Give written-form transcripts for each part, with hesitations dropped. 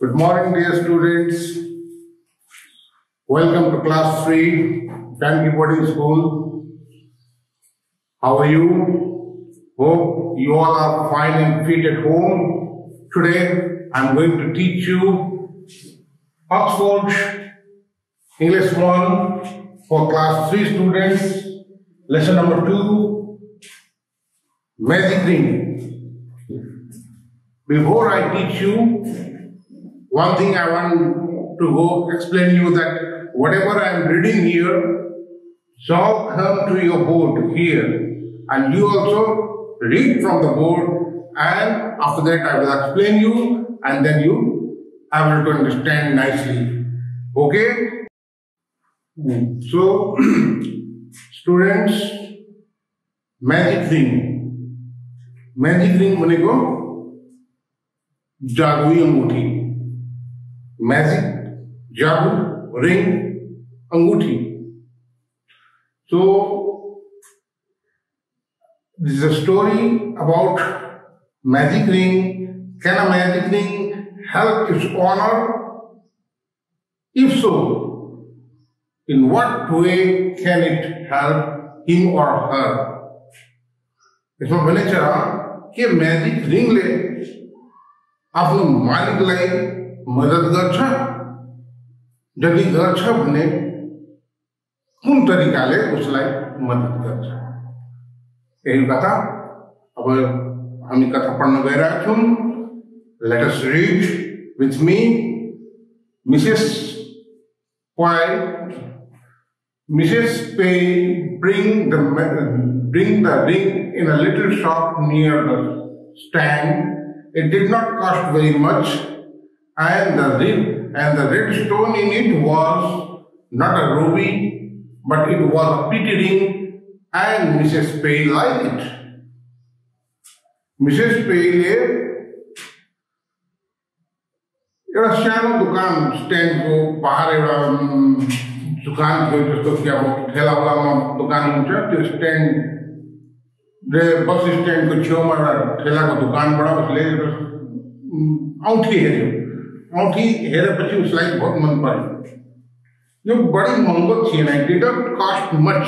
Good morning, dear students. Welcome to class 3, Janaki Boarding School. How are you? Hope you all are fine and fit at home. Today, I am going to teach you Oxford English 1 for class 3 students. Lesson number 2, Magic Ring. Before I teach you, one thing I want to explain you that whatever I am reading here shall come to your board here, and you also read from the board, and after that I will explain you, and then you are able to understand nicely. Okay? So, students, magic ring. Magic ring बने को जादुई अंगूठी. Magic, jadoo, ring, अंगूठी. So, this is a story about magic ring. Can a magic ring help its owner? If so, in what way can it help him or her? इसमें बने चला कि magic ring ले आफ्नो मालिकलाई मदद गर्छ यदि गर्छ भने कुन तरिकाले उसलाई मदद गर्छ यही कथा अब हामी कथा पढ्न गइरहेका छौं. Let us read with me. Mrs. Pay bring the ring in a little shop near the stand. It did not cost very much, and the red stone in it was not a ruby, but it was a pretty ring, and Mrs. Pay liked it. Mrs. Pay एउटा सानो दुकान स्ट्यान्डको बाहिर एउटा दुकान थियो जस्तो कि अब ठेलावालामा दुकान हुन्छ त्यो स्ट्यान्ड बस स्ट्यान्डको छेउमा एउटा ठेलाको दुकानबाट उसले औँठी हेर्यो. औँठी हेरेपछि उसलाई बहुत मन पर्यो. यो बढी महँगो थिएन. It didn't cost much,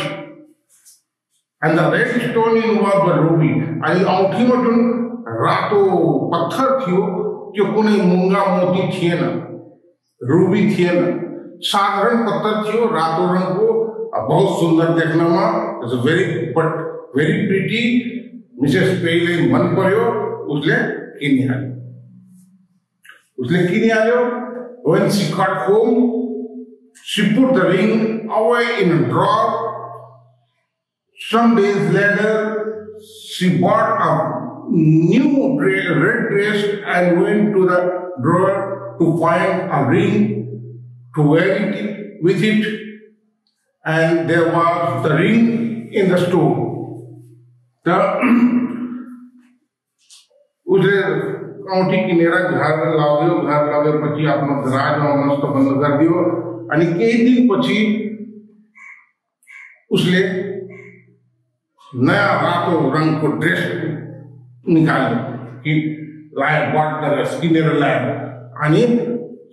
and the red stone in was the ruby. अनि औँठीमा जुन रातो पत्थर थियो त्यो कुनै मुंगा मोती थिएन, रुबी थिएन, साधारण पत्थर थियो, रातो रङको, बहुत सुन्दर देख्नमा. It's very pretty. Mrs. Pay ले मन पर्यो, उसले किनिहाल्यो. When she got home, she put the ring away in a drawer. Some days later, she bought a new red dress and went to the drawer to find a ring to wear it with it, and there was the ring in the store. उसले औँठी किनेर घर लगेपछि आफ्नो दराजमा मस्त बन्द गरिदियो. अनि केही दिनपछि उसले नयाँ रातो रङको ड्रेस निकाल्यो कि लायो, किनेर ल्यायो. अनि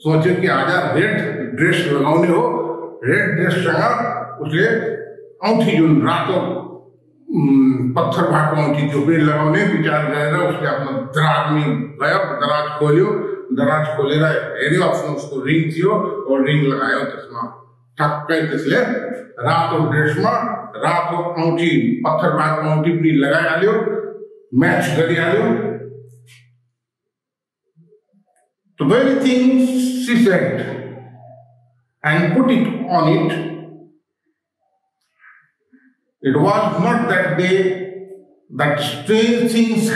सोच्यो कि आज रेड ड्रेस लगाउने हो. रेड ड्रेससँग उसले औँठी जुन रातो पत्थर भएको औँठी त्यो पनि लगाउने विचार गरेर उसले आफ्नो दराजमा गयो. दराज खोल्यो. दराज खोलेर हेर्यो, आफ्नो उसको रिङ थियो और रिङ लगायो. त्यसमा ठक्कै त्यसले रातो ड्रेसमा रातो औँठी पत्थर भएको औँठी पनि लगाइहाल्यो, match गरिहाल्यो. The very thing she said and put it on it. It was not that day that strange things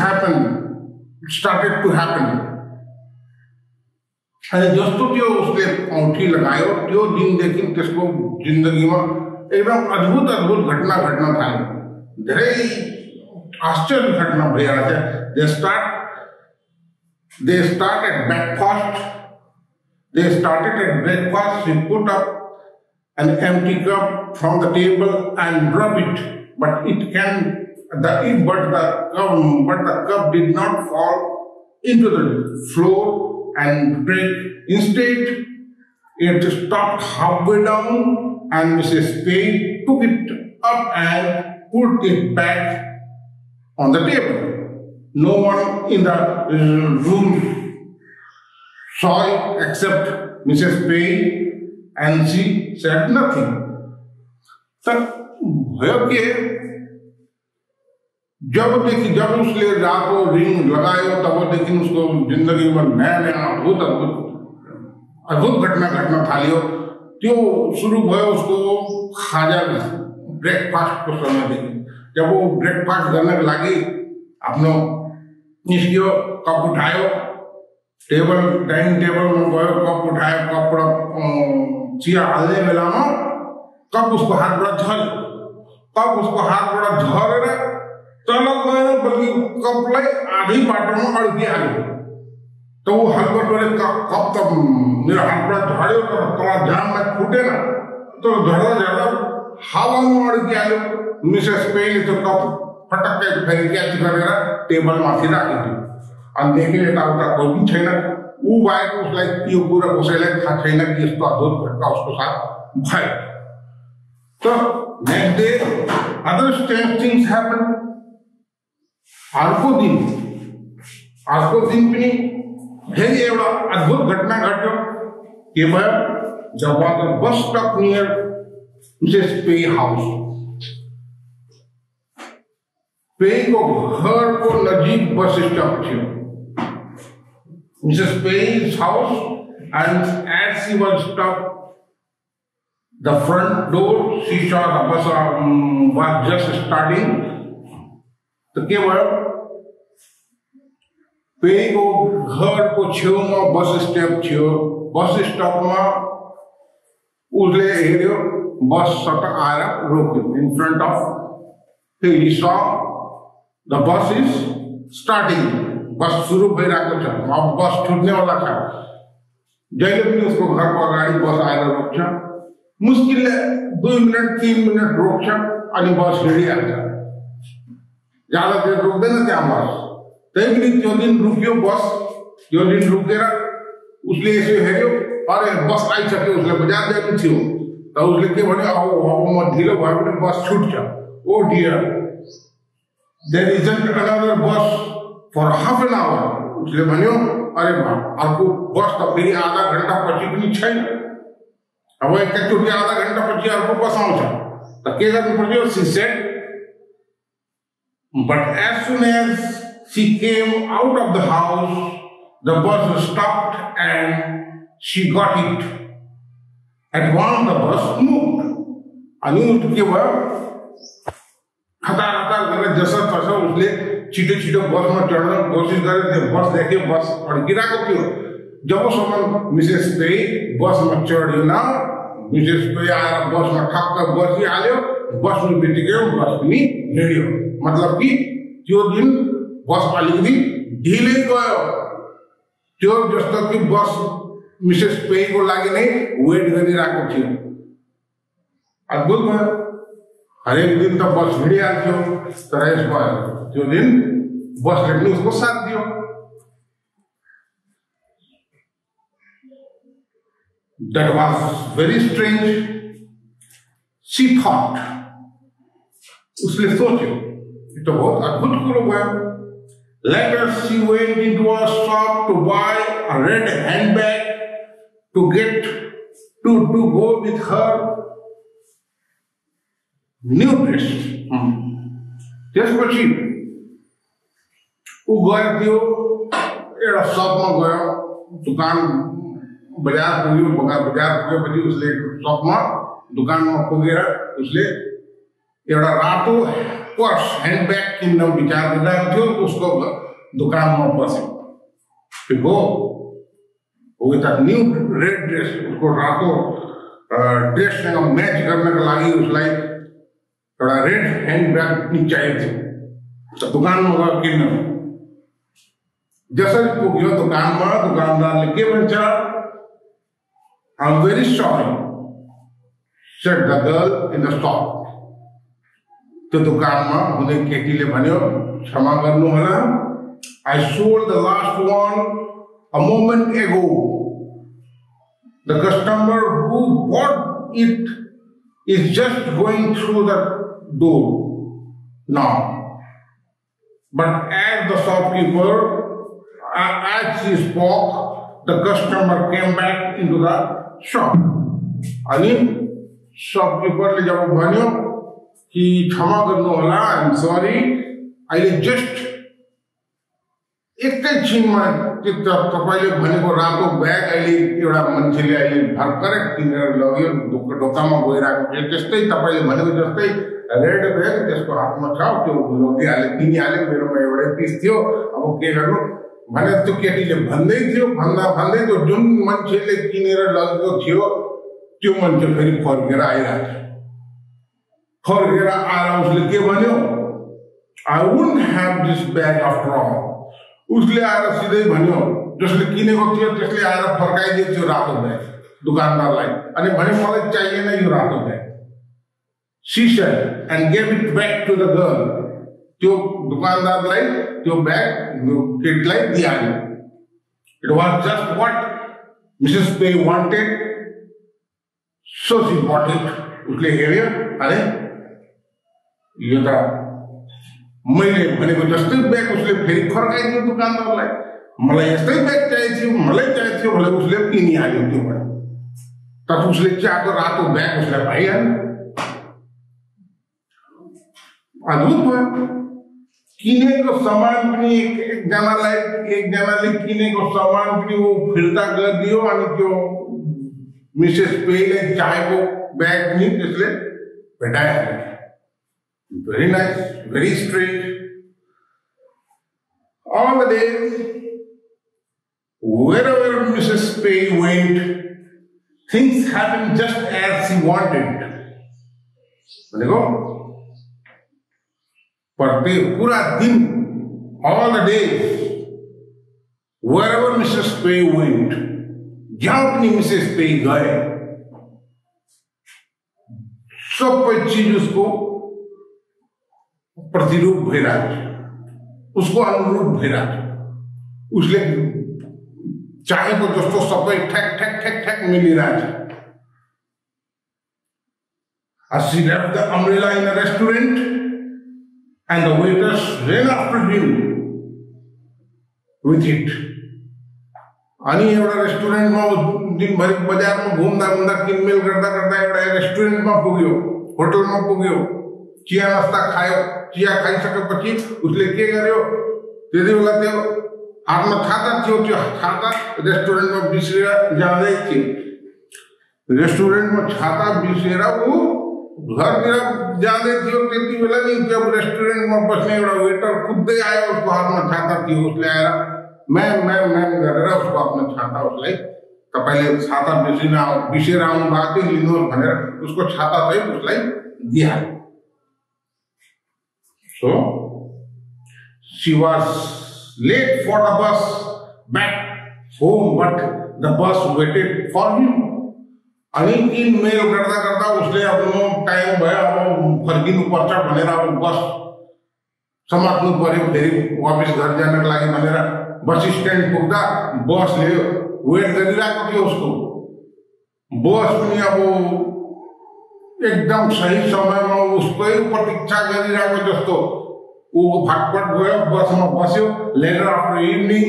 started to happen. अनि जस्तो त्यो उसले औँठी लगायो त्यो दिनदेखि त्यसको जिन्दगीमा एकदम अद्भुत घटना घट्न थाल्यो. धेरै आश्चर्य घटना भइरहेछ. They started breakfast. She put up an empty cup from the table and dropped it, but the cup did not fall into the floor and break. Instead, it stopped halfway down and Mrs. Pei took it up and put it back on the table. No one in the room saw it except Mrs. Pei and she said nothing. जब उसने रात को ring लगायो तब देखी उसको जिंदगी में नया नया अद्भुत घटना घटना थालियो त्यो शुरू भयो उसको खाजा ब्रेकफास्ट को समय देखी जब वो ब्रेकफास्ट करने लगी अपनो निस्कियो कप उठायो टेबल डाइनिंग टेबल में गयो कप उठायो कप चिया हालने बेला में कप उसको हाथ बड़ा झर रे तलब गयो बल्कि कपलाई आधी बाटो में अड़की आ गई तो वो हलवट वाले कप तब मेरा हाथ बड़ा झाड़ियो तो तला जाम में फूटे ना तो झड़ा हवा में अड़की आ गई मिसेस पे तो कप फटक के फेंक के करेगा टेबल माथी राखी थी और देखे उता कोई भी छैन वो बाइक उसलाई यो कुरा कसैलाई थाहा छैन कि यस्तो अद्भुत घटना उसको साथ भयो तो next day other strange things happen अर्को दिन पनि फेरि एउटा अद्भुत घटना घट्यो के भयो जब वहाँ बस स्टॉप नियर मिसेस पे हाउस पे को घर को नजीक बस स्टॉप थियो Mrs पे's house and as she was stopped the front door she saw the bus was just starting तो के भयो पे को घर को छेउमा बस स्टॉप थियो बस स्टॉप में उसले हेर्यो बस सट आएर रोक्यो in front of he saw the bus is starting बस सुरु भइरहेको छ अब बस छुट्ने वाला छ जहिले पनि उसको घरको अगाडि बस आएर रोक्छ मुस्किलले 2 मिनेट 3 मिनेट रोक्छ अनि बस हिँडिहाल्छ ज्यादा देर रोक्दैन त्यहाँ बस त्यही पनि त्यो दिन रुक्यो बस त्यो दिन रुकेर उसले यसो हेर्यो अरे बस आइसक्यो उसले बजार जानु थियो त उसले के भन्यो अब म ढिलो भयो भने बस छुट्छ ओ डियर देयर इजन्ट अनदर बस फर हाफ एन आवर उसले भन्यो अरे अर्को बस त फेरि आधा घण्टा पछि पनि छैन अब एकचोटि आधा घण्टा पछि अर्को बस आउँछ त के गर्नु पर्यो she said but as soon as she came out of the house the bus stopped and she got it at once the bus moved अनि के भयो हतार गरेर जसो तसो उसले छिटो बसमा चढ्न कोसिस गरे त्यो बस देख्यो बस अड्किरहेको थियो जबसम्म मिसेस पे बसमा चढ्यो न मिसेस पे आएर बसमा ठक्क बसिहाल्यो बस्नु बित्तिकै बस पनि हिँड्यो मतलब कि त्यो दिन बस अलिकति ढिलै गयो त्यो जस्तो कि बस मिसेस पे को लागि नै वेट गरिरहेको थियो अद्भुत भयो हरेक दिन त बस हिँडिहाल्थ्यो तर यसमा त्यो दिन बसले पनि उसको साथ दियो that was very strange she thought उसने सोचो ये तो बहुत अद्भुत कुरो भयो later she went into a shop to buy a red handbag to get to go with her new dress त्यसपछि ऊ गयो त्यो एउटा शपमा गयो दुकान बजार पुगेपछि उसले शपमा दुकानमा पुगेर उसले एउटा रातो पर्स ह्यान्डब्याग किन्न विचार गरिरहेको थियो उसको दुकानमा बस्यो हो with a new red dress उसको रातो ड्रेससँग म्याच गर्नको लागि उसलाई एउटा रेड ह्यान्डब्याग पनि चाहिएको थियो दुकानमा गयो किन्न जसरी पुग्यो दुकानमा दुकानदारले के भन्छ I'm very sorry said the girl in the shop त्यो दुकानमा हुने केटीले भन्यो क्षमा गर्नु होला I sold the last one a moment ago. The customer who bought it is just going through the door now. But as the shopkeeper, as she spoke, the customer came back into the shop. And shopkeeper le jab bhanyo ki क्षमा गर्नु होला, I am sorry, I just एकैछिनमा तपाईले भनेको रातो bag अहिले एउटा मान्छेले अहिले भर्खरै किनेर लग्यो, दोकानमा गइरहेको थियो, त्यस्तै तपाईले भनेको जस्तै रेड ब्याग त्यसको हातमा छ, त्यो लगिहाले किनिहाले, मेरोमा एउटै पिस थियो, अब के गर्नु भने त्यो केटीले भन्दै थियो, भन्दै त्यो जुन मान्छेले किनेर लगेको थियो त्यो मान्छे फेरि फर्केर आइरहेको थियो। फर्केर आएर उसले के भन्यो, I wouldn't have this bag after all. उसले आएर सिधै भन्यो, जसले किनेको थियो त्यसले आएर फर्काइदियो त्यो रातो ब्याग दुकानदारलाई, अनि भने मलाई चाहिएन यो रातो bag. She said and gave it back to the girl. त्यो दुकानदारलाई त्यो ब्याग केटीलाई दिइहाल्यो। It was just what Mrs. Pei wanted, so she bought it. उसले हेऱ्यो, अरे यो त मैले भनेको जस्तै ब्याग उसले फेरि फर्काइदियो दुकानदारलाई, मलाई यस्तै ब्याग चाहिएको थियो भने उसले किनिहाल्यो त्योबाट। तर उसले चाहेको रातो ब्याग उसलाई पाइहाल्यो। अद्भुत भयो। किनेको सामान पनि एकजनाले किनेको सामान पनि ऊ फिर्ता गरिदियो, अनि त्यो मिसेस पेले चाहेको ब्याग पनि त्यसले भेटाइहाल्यो। Very nice, very strange. All the days, wherever Mrs. Pei went, things happened just as she wanted. देखो, पूरा दिन, all the days, wherever Mrs. Pei went, जहाँ अपनी Mrs. Pei गए, सब चीज उसको प्रतिरूप भइरहेको छ, उसको अनुरूप भइरहेको छ, उसले चाहेको जस्तो सबै ठ्याक मिलिरहेको छ। As she left the umbrella in a restaurant and the waiters ran after him with it. अनि एउटा रेस्टुरेन्टमा दिनभरि बजारमा घुम्दा किनमेल गर्दा एउटा रेस्टुरेन्टमा पुग्यो, होटलमा पुग्यो, चिया नास्ता खायो, चिया खाइसकेपछि उसले के गर्यो, त्यति बेला त्यो हातमा छाता थियो, त्यो छाता रेस्टुरेन्टमा बिर्सेर जाँदै थियो। रेस्टुरेन्टमा छाता बिर्सेर ऊ घरतिर जाँदै थियो, त्यति बेला नि जब रेस्टुरेन्टमा बस्ने एउटा वेटर कुद्दै आयो, उसको हातमा छाता थियो, उसले आएर म्याम गरेर उसको आफ्नो छाता उसलाई, तपाईले छाता बिर्सेर आउनु भएको थियो, लिनुहोस् भनेर उसको छाता चाहिँ उसलाई दिइहाल्यो। So, she was late for the bus back home, but the bus waited for him. अनि किनमेल गर्दा उसले आफ्नो टाइम भयो, अब फर्किनु पर्छ भनेर अब बस समात्नु पर्यो, फेरि वापस घर जानको लागि भनेर बस स्ट्यान्ड पुग्दा बसले वेट गरिरहेको थियो उसको। बस पनि अब एकदम सही समयमा उसकै प्रतीक्षा गरिरहेको जस्तो ऊ फटफट गयो, बसमा बस्यो। लेटर आफ्टर इभिनिङ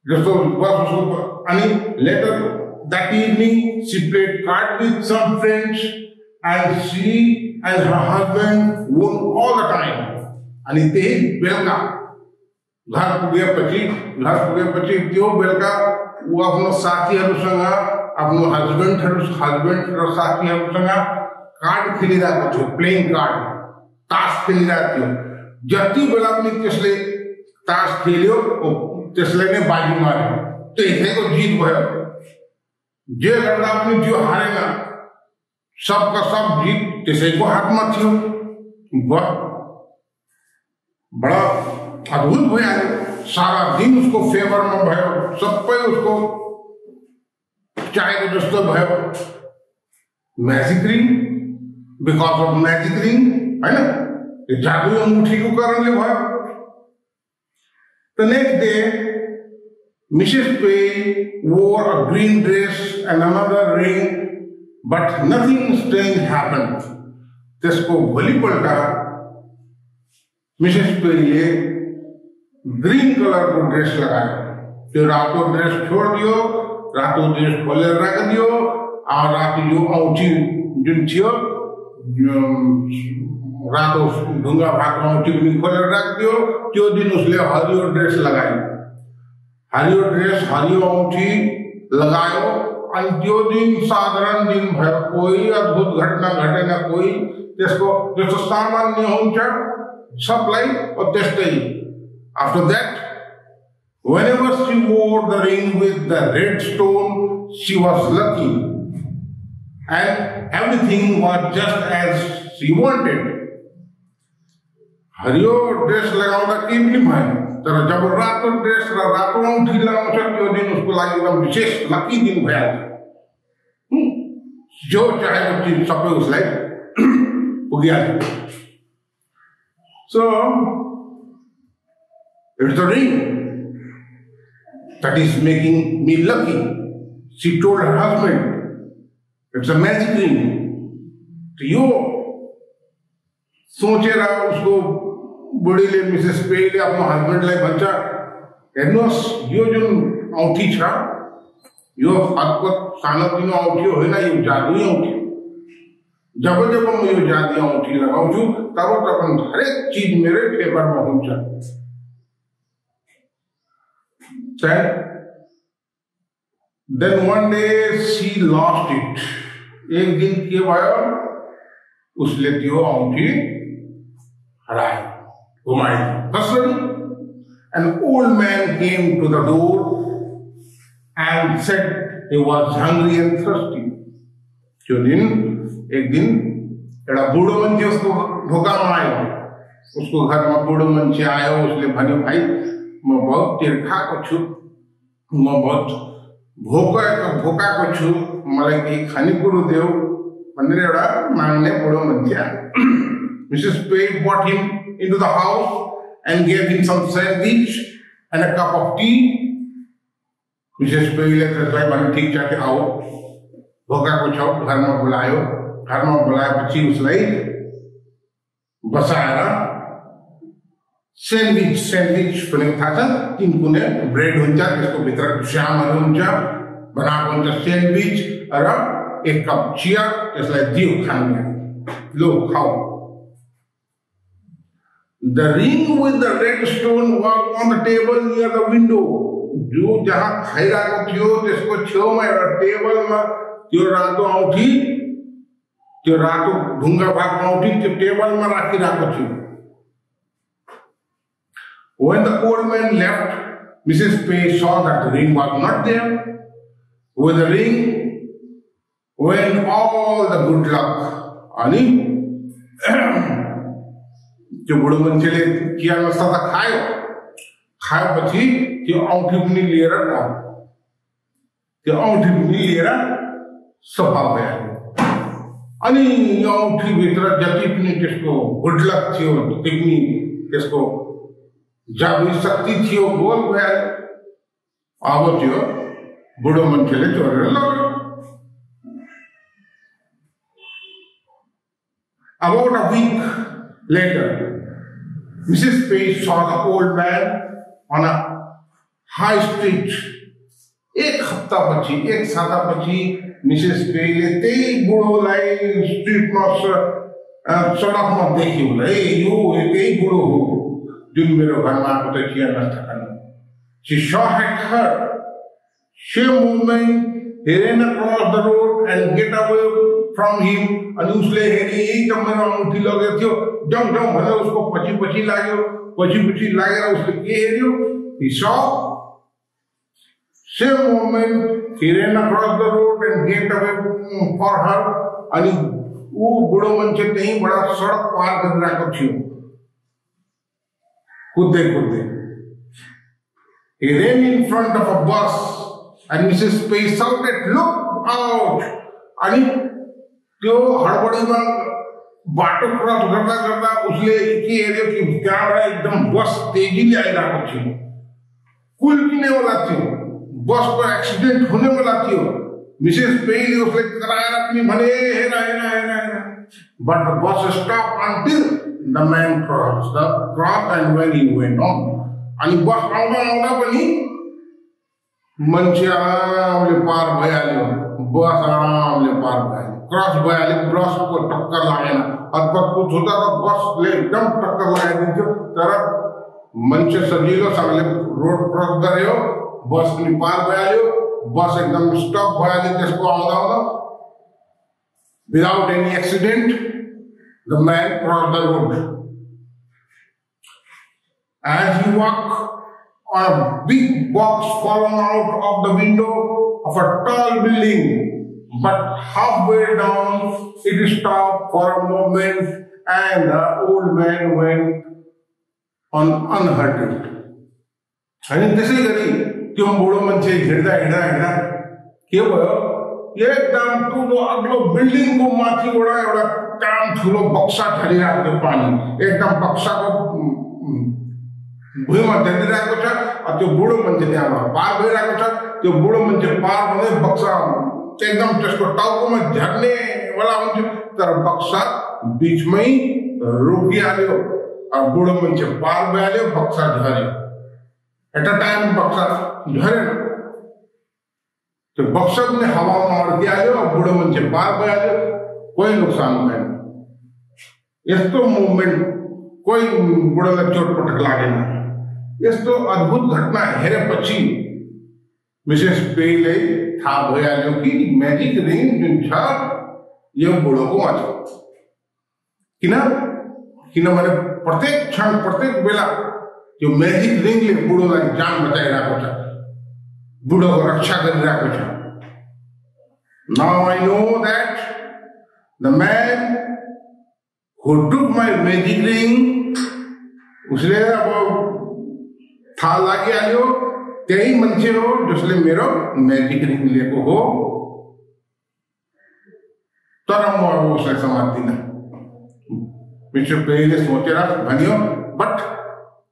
जस्तो बस उसको, अनि letter that evening she played cards with some friends and she and her husband won all the time. अनि त्यही बेलुका घर पुगेपछि त्यो बेलुका ऊ आफ्नो साथीहरूसँग, आफ्नो हस्बेन्ड र साथीहरूसँग कार्ड खेलिरहेको थियो, प्लेइङ कार्ड, तास खेलिरहेको थियो। जति बेला पनि त्यसले तास खेल्यो त्यसले नै बाजी मार्यो, त्यसैको जित भयो। जे गर्दा पनि त्यो हारेन, सबका सब जित त्यसैको हातमा थियो। बडा अद्भुत भइहाल्यो, सारा दिन उसको फेभरमा भयो, सबै उसको चाहेको जस्तो भयो। Magic ring, because of magic ring, हैन, यो जादुई अंगूठीको कारणले भयो। The next day Mrs. Pei wore a green dress and another ring, but nothing strange happened. त्यसको भोलिपल्ट मिसेस पेले ग्रीन कलर को ड्रेस लगायो। त्यो रातो ड्रेस छोड़ दियो, रातो ड्रेस खोलेर राख दियो और रातो जो औँठी जुन थियो रातो ढुङ्गा भएको औँठी पनि खोलेर राख दियो। त्यो दिन उसले हरियो ड्रेस लगायो, हरियो ड्रेस हरियो औँठी लगायो। अनि त्यो दिन साधारण दिन भयो, कोही अद्भुत घटना घटेन, कोही त्यसको जस्तो सामान्य हुन्छ सबलाई त्यस्तै। After that, whenever she wore the ring with the red stone, she was lucky, and everything was just as she wanted. हरियो ड्रेस लगाउँदा केही पनि भएन, तर जब रातो ड्रेस र रातो औँठी लगाउँछ त्यो दिन उसको लागि एकदम विशेष लकी दिन भइहाल्छ। जो चाहेको चिज सबै उसलाई पुगिहाल्छ। So it's the ring that is making me lucky. She told her husband, it's a magic ring. तो यो सोचेर उसको बुढीले मिसेस पेले आफ्नो हस्बेन्डलाई भन्छ, हेर्नुहोस् यो जुन औँठी छ यो अद्भुत सानोतिनो औँठी होइन, यो जादुई औँठी। जब जब म यो जादुई औँठी लगाउँछु तब तब हरेक चीज मेरे फेभरमा हुन्छ। Then one day she lost it. एक दिन के भयो, उसले त्यो औँठी हरायो, गुमायो कसरी। An old man came to the door and said he was hungry and thirsty. त्यो दिन एक दिन एउटा बुढो मान्छे उसको ढोकामा आयो, उसको घरमा बुढो मान्छे आयो। उसले भन्यो, भाइ म बहुत तिर्खाको छु, म बहुत भोकाको छु, मलाई केही खानेकुरो देऊ भनेर एउटा माग्ने बुढो मान्छे आयो। Mrs. Pei brought him into the house and gave him some sandwich and a cup of tea. Mrs. Pei ले त्यसलाई भने ठिक छ कि आओ, भोकाको छौ, घरमा बोलायो। घरमा बोलाएपछि उसलाई बसाएर सैंडविच भनेको थाहा छ, तीन कुने ब्रेड हुन्छ, त्यसको भित्र श्यामहरू हुन्छ, बनाएको हुन्छ सैंडविच र एक कप चिया, त्यसलाई दियो खानु, लो खाओ। The ring with the red stone was on the table near the window. जो जहाँ खाइरहेको थियो त्यसको छेउमा एउटा टेबलमा त्यो रातो औँठी, त्यो रातो ढुङ्गा भएको औँठी त्यो टेबलमा राखिरहेको थियो। When the old man left, Mrs. Pei saw that the ring was not there. With the ring went all the good luck. अनि त्यो बुढो मान्छेले चिया नास्ता त खायो, खाएपछि त्यो औँठी पनि लिएर गयो, त्यो औँठी पनि लिएर सफा भयो। अनि यो औँठी भित्र जति पनि त्यसको गुड लक थियो, त्यति पनि त्यसको जादुई शक्ति थियो, गोल भयो। अब त्यो बुढो मान्छेले चोरेर लग्यो। About a week later, Mrs. Pei saw the old man on a high street. एक हफ्ता पछि, एक साता पछि मिसेस पेले त्यही बुढोलाई स्ट्रिटमा सडकमा देख्यो। ए यो एकै बुढो हो जुन मेरो घरमा आएको त चिया नास्ता खानु। She shot at her. Same moment, he ran across the road and get away from him. अनि उसले हेरी एकदम मेरो औँठी लगेको थियो, जम जम भनेर उसको पछि पछि लाग्यो। पछि पछि लागेर उसले के हेर्यो, he saw. Same moment, he ran across the road and get away for her. अनि वो बुढो मान्छे त्यही बडा सडक पार गरिरहेको थियो, कुद्दै कुद्दै। He ran in front of a bus and Mrs. Pei shouted, "Look out!" अनि त्यो हडबडीमा बाटो क्रस गर्दा गर्दा उसले के हेर्यो कि त्यहाँबाट एकदम बस तेजीले आइरहेको थियो। कुल्किने वाला थियो, बस को एक्सीडेंट होने वाला थियो। मिसेस पेले उसले कराएर पनि भने Hera Hera Hera Hera, but the bus stopped until the man crossed the cross and when he went on. अनि बस आउँदा आउँदा पनि मान्छे आरामले पार भइहाल्यो, बस आरामले पार भइहाल्यो, क्रस भइहाल्यो, बसको टक्कर लागेन। अद्भुत कुछ होता त बसले एकदम टक्कर लगाइदिन्थ्यो, तर मान्छे सजिलोसँगले रोड क्रस गर्यो, बस पनि पार भइहाल्यो, बस एकदम स्टप भइहाल्यो त्यसको आउँदा आउँदा। Without any accident, the man crossed the road. As he walked, a big box fallen out of the window of a tall building, but halfway down it stopped for a moment and the old man went on unhurted. आणि त्यसै गरी त्यो बुढो मान्छे हिँड्दा हिँड्दा हिँड्दा के भयो, एकदम ठुलो अग्लो बिल्डिङको माथिबाट एउटा काम ठुलो बक्सा झरिरहेको थियो पानी, एकदम बक्साको भुइँमा झरिरहेको छ। त्यो बुढो मान्छे त्यहाँबाट पार भइरहेको छ, त्यो बुढो मान्छे पार हुँदै बक्सा एकदम त्यसको टाउकोमा झर्ने वाला हुन्थ्यो, तर बक्सा बिचमै रोकिहाल्यो और बुढो मान्छे पार भइहाल्यो, बक्सा झर्यो। एट अ टाइम बक्सा झरेन, त्यो बक्सा पनि हावामा अड्किहाल्यो, बुढो मान्छे पार भइहाल्यो, कोही नोक्सान भएन। यस्तो मुभमेन्ट कोही बुढोलाई चोटपटक लागेन। यस्तो अद्भुत घटना हेरेपछि मिसेस पेले थाहा भइहाल्यो कि म्याजिक रिङ जुन छ यो बुढोकोमा छ। किनभने प्रत्येक क्षण प्रत्येक बेला त्यो म्याजिक रिङले बुढोलाई जान बचाइरहेको छ, बुढोको रक्षा गरिरहेको छ। Now I know that the man who took my magic ring, उसले अब थाहा लागिहाल्यो त्यही मान्छे हो जसले मेरो म्याजिक रिङ लिएको हो, तर म अब उसलाई समात्दिनँ। मिस्टर पेले सोचेर भन्यो, but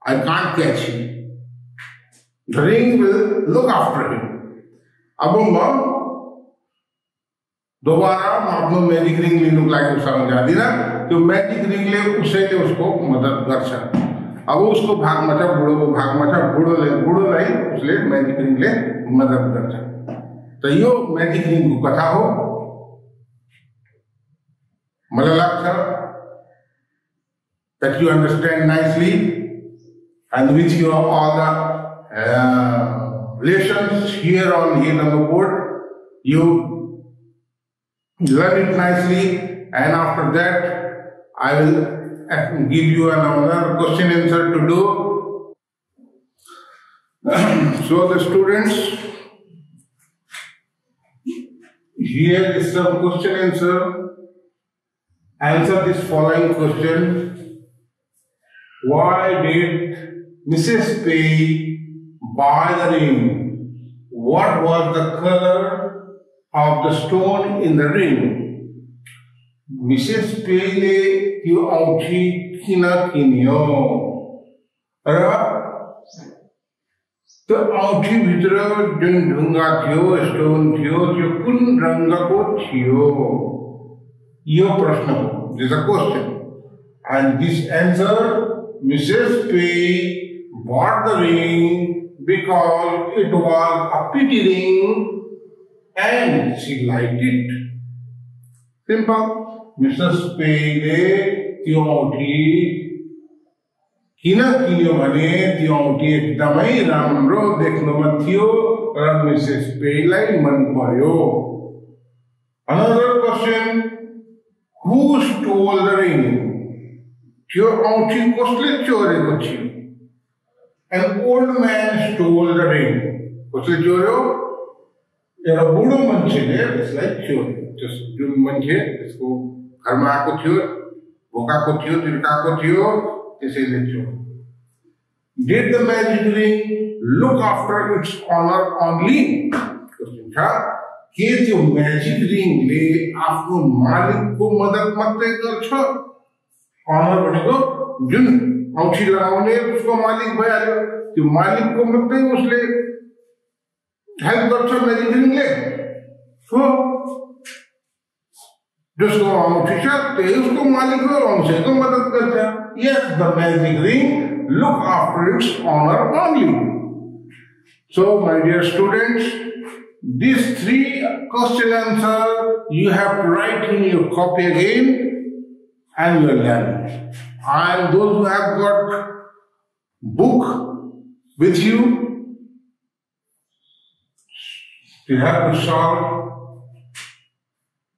I can't catch him. The ring will look after him. अब म दोबारा आफ्नो म्याजिक रिङ लिनुको लागि उसँग जाँदिनँ, त्यो म्याजिक रिङले उसैले उसको मद्दत गर्छ। अब उसको भागमा छ, बुढोको भागमा छ, बुढोलाई उसले म्याजिक रिङले मद्दत गर्छ। त यो म्याजिक रिङको कथा हो। मलाई लाग्छ that you understand nicely and with your all the lessons here on the board, you learn it nicely, and after that I will give you another question answer to do. So the students, here is some question answer. Answer this following question. Why did Mrs. P buy the ring? What was the color of the stone in the ring? Mrs. P ले त्यो औँठी किन किन्यो र त्यो औँठी भित्र जुन ढुङ्गा थियो, stone थियो, त्यो कुन रङको थियो? यो प्रश्न हो। This is a question, and this answer, Mrs. P bought the ring because it was a pretty ring and she liked it. Simple. Mrs. P ले त्यो औँठी किन किन्यो भने त्यो औँठी एकदमै राम्रो देख्नमा थियो र मिसेस P लाई मन पर्यो। Another question, who stole the ring? त्यो औँठी कसले चोरेको थियो? An old man stole the ring. कसले चोर्यो? एउटा बुढो मान्छेले त्यसलाई चोर्यो। जुन मान्छे त्यसको घरमा आएको थियो, भोकाको थियो, तिर्काको थियो, त्यसैले चोर्यो। Did the magic ring look after its owner only? Question था के त्यो म्याजिक रिङले आफ्नो मालिकको मद्दत मात्रै गर्छ? अनर भनेको जुन औंठी लगाउने उसको मालिक भइहाल्यो त्यो मालिकको मात्रै उसले हेल्प गर्छ म्याजिकिङले हो जिसको औंठी छ त्यही उसको मालिक हो औंठीको मदद गर्छ yes the magic ring look after its owner only so my dear students these three question answer you have to write in your copy again and you will learn and those who have got book with you have to solve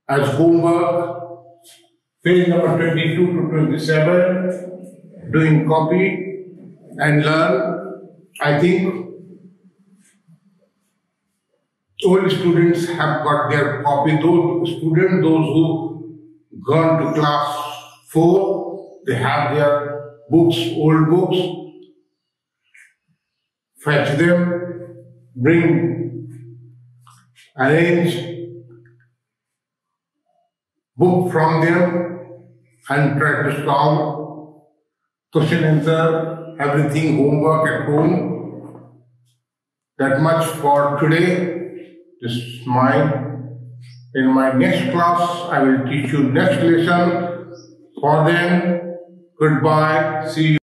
as homework page number 22 to 27 doing copy and learn. I think all students have got their copy. Those students, those who gone to class 4, they have their books, old books. Fetch them, bring, arrange book from them and try to solve question answer, everything homework at home. That much for today. This is mine. In my next class, I will teach you next lesson. For then, goodbye. See you.